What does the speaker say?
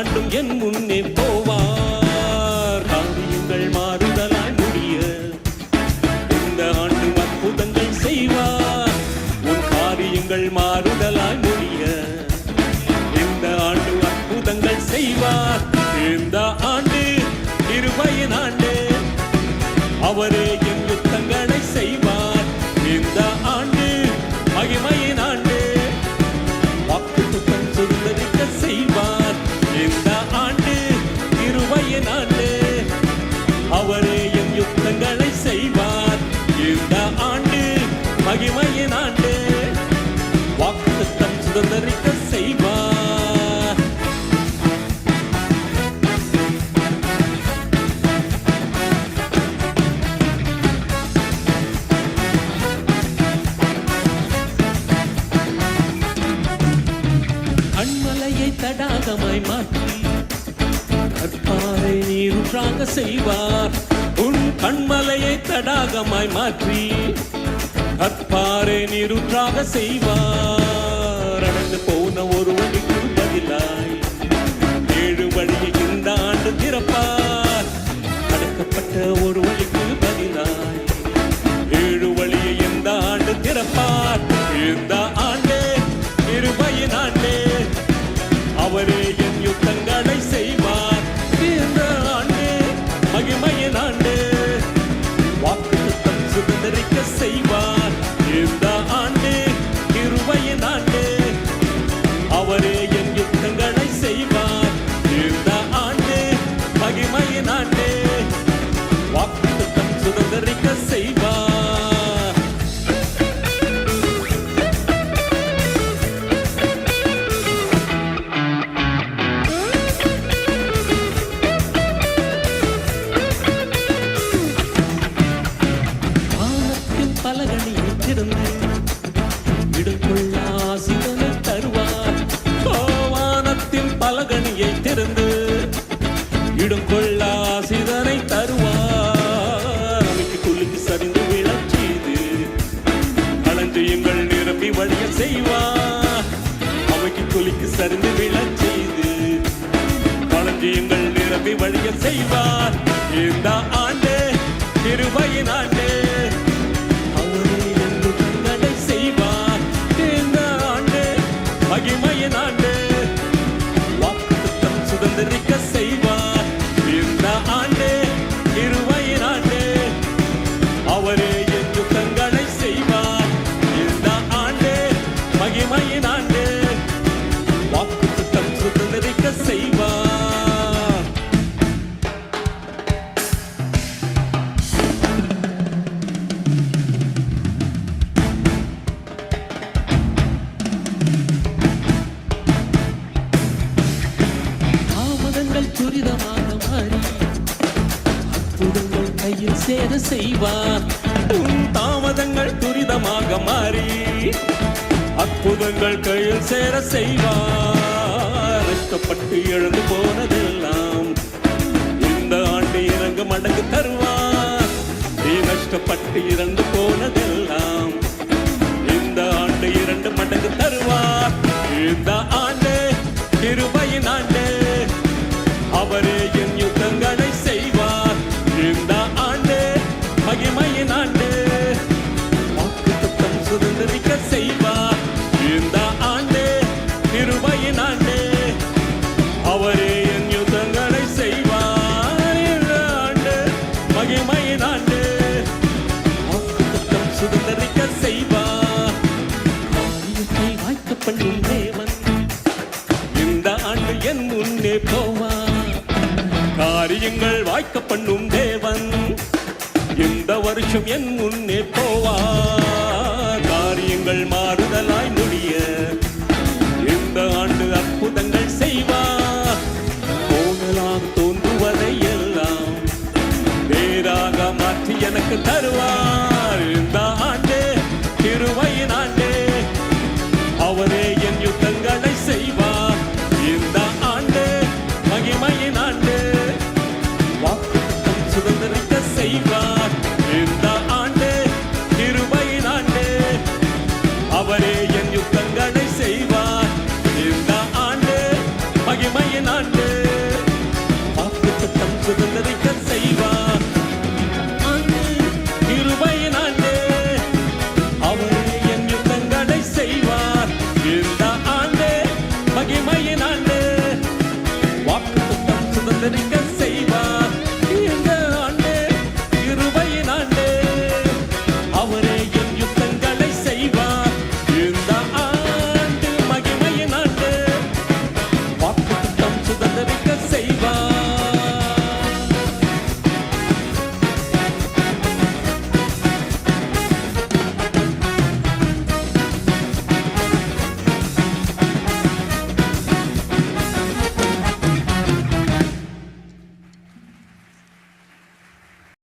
ஆண்டும் என் முன்னே போவார். காரியங்கள் மாறுதலாய் முடிய இந்த ஆண்டு அற்புதங்கள் செய்வார். உன் காரியங்கள் மாறுதலாய் முடிய இந்த ஆண்டு அற்புதங்கள் செய்வார். இந்த ஆண்டு கிருபையின் ஆண்டு, அவரே என் யுத்தங்களை செய்வார். இந்த ஆண்டு மகிமையின் ஆண்டு, வாக்குத்தத்தம் சுதந்தரிக்க செய்வார். இந்த ஆண்டு கிருபையின் ஆண்டு, அவரே என் யுத்தங்களை செய்வார். இந்த ஆண்டு மகிமையின் ஆண்டு, வாக்குத்தத்தம் சுதந்தரிக்க செய்வார். தடாகமாய் மாற்றி கற்பாறை நீரூற்றாக செய்வார். உன் கண்மலையை தடாகமாய் மாற்றி கற்பாறை நீரூற்றாக செய்வார். அடர்ந்து போன ஒரு வழிக்கு பதிலாய் 7 வழியை இந்த ஆண்டு திறப்பார். அடக்கப்பட்ட ஒரு வழிக்கு பதிலாய் 7 வழியை இந்த ஆண்டு திறப்பார். இந்த ஆண்டு கிருபையின் ஆண்டு, அவரே என் யுத்தங்களை செய்வார். இந்த ஆண்டு மகிமையின் ஆண்டு, வாக்குத்தத்தம் சுதந்தரிக்க செய்வார். இந்த ஆண்டு கிருபையின் ஆண்டு, அவரே என் யுத்தங்களை செய்வார். இந்த ஆண்டு மகிமையின் ஆண்டு, வாக்குத்தத்தம் சுதந்தரிக்க செய்வார். பலகணியை திறந்து இடுக்குள்ள ஆசிதனை தருவார். வானத்தின் பலகணியை திறந்து இடுக்குள்ள ஆசிதனை தருவார். அமைக்கு குலுக்கி சரிந்து விழச் செய்து களஞ்சியங்கள் நிரம்பி வழிய செய்வார். அமைக்கு குலுக்கி சரிந்து விழச் செய்து களஞ்சியங்கள் நிரம்பி வழிய செய்வார். இந்த ஆண்டு கிருபையின் ஆண்டு, மகிமையின் ஆண்டு, வாக்குத்தத்தம் சுதந்தரிக்க செய்வார். இந்த ஆண்டு கிருபையின் ஆண்டு, அவரே என் யுத்தங்களை செய்வார். இந்த ஆண்டு மகிமையின் ஆண்டு, வாக்குத்தத்தம் சுதந்தரிக்க செய்வார். துரிதமாக மாறி அற்புதங்கள் கையில் சேர செய்வார். உன் தாமதங்கள் துரிதமாக மாறி அற்புதங்கள் கையில் சேர செய்வார். கஷ்டப்பட்டு எழுந்து போனதெல்லாம் இந்த ஆண்டு இறங்கு மடங்கு தருவார். நீ கஷ்டப்பட்டு இறந்து போனதெல்லாம் இந்த ஆண்டு 2 மடங்கு தருவார். இந்த ஆண்டு கிருபையின் ஆண்டு, அவரே என் யுத்தங்களை செய்வார். இந்த ஆண்டு மகிமையின் ஆண்டு, வாக்குத்தத்தம் சுதந்தரிக்க செய்வார். இந்த ஆண்டு கிருபையின் ஆண்டு, அவரே என் யுத்தங்களை செய்வார். இந்த ஆண்டு மகிமையின் ஆண்டு, வாக்குத்தத்தம் சுதந்தரிக்க செய்வார். காரியத்தை வாய்க்க பண்ணும் தேவன் இந்த ஆண்டு என் முன்னே போவார். காரியங்கள் வாய்க்க பண்ணும் தேவன் இந்த வருஷம் என் முன்னே போவார். காரியங்கள் மாறுதலாய் முடிய இந்த ஆண்டு அற்புதங்கள் செய்வார். கோணலாக தோன்றுவதை எல்லாம் வேறாக மாற்றி எனக்கு தருவார். இந்த ஆண்டு கிருபையின் ஆண்டு, அவரே என் யுத்தங்களை செய்வார். இந்த ஆண்டு மகிமையின் ஆண்டு, வாக்குத்தத்தம் சுதந்தரிக்க செய்வார். இந்த ஆண்டு கிருபையின் ஆண்டு, அவரே என் யுத்தங்களை செய்வார். இந்த ஆண்டு மகிமையின் ஆண்டு வாக்குத்தத்தம் சுதந்தரிக்க செய்வார் ஆண்டு கிருபையின் ஆண்டு அவர் என் யுத்தங்களை செய்வார் இந்த ஆண்டு மகிமையின் ஆண்டு வாக்குத்தத்தம் சுதந்தரிக்க